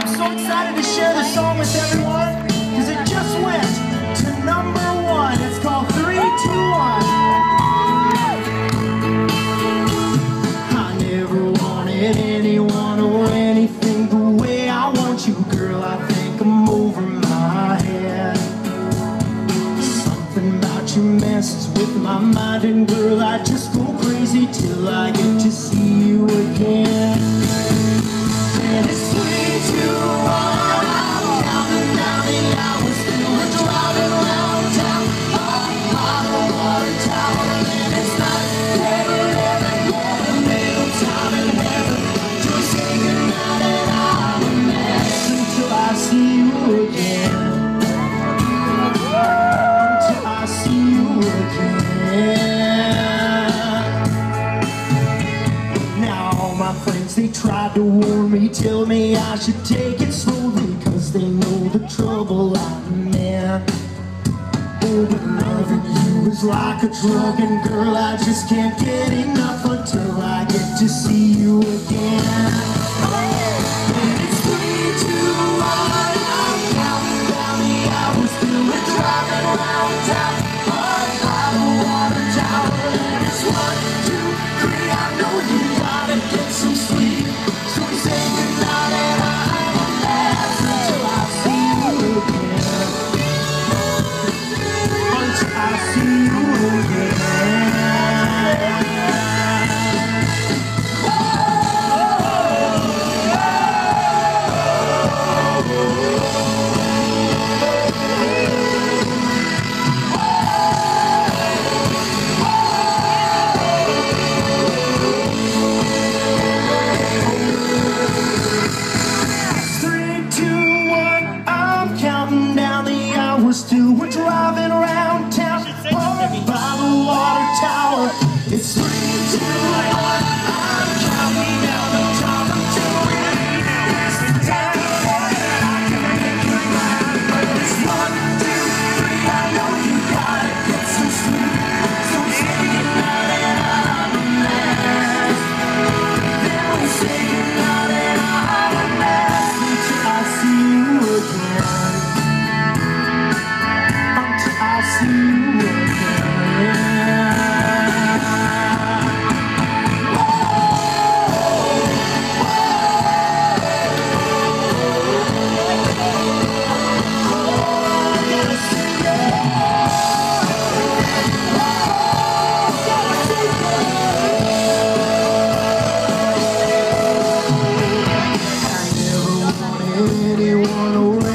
I'm so excited to share this song with everyone because it just went to #1. It's called 3, 2, 1. I never wanted anyone or anything the way I want you, girl. I think I'm over my head. Something about your messes with my mind, and girl, I just go crazy till I get to see you again. And it's 3, 2, 1. I'm counting down the hours till we're driving around town by the water tower. And it's not never ever gonna middle time in heaven to say goodnight, and I'm a mess until I see you again. Until I see you again. Now all my friends, they tried to warn me, tell me I should take it slowly, cause they know the trouble I'm in. Oh, but loving you is like a drug, and girl, I just can't get enough until I get to see you again. And it's 3, 2, 1. I'm counting down the hours till we're driving around town by the water tower. And it's 1, 2, 3. I know you gotta get some sleep, so we say goodnight, and I'm a mess until I see you again. Until I see you again. Still we're driving around town by the water tower. It's 3, 2, 1. I'm counting down the time until we reach the town. I can make you laugh, but it's 1, 2, 3. I know you gotta get some sleep, so we say goodnight, and I'm a mess. Then we say goodnight, and I'm a mess until I see you again. I'll see you again. I never wanted anyone around.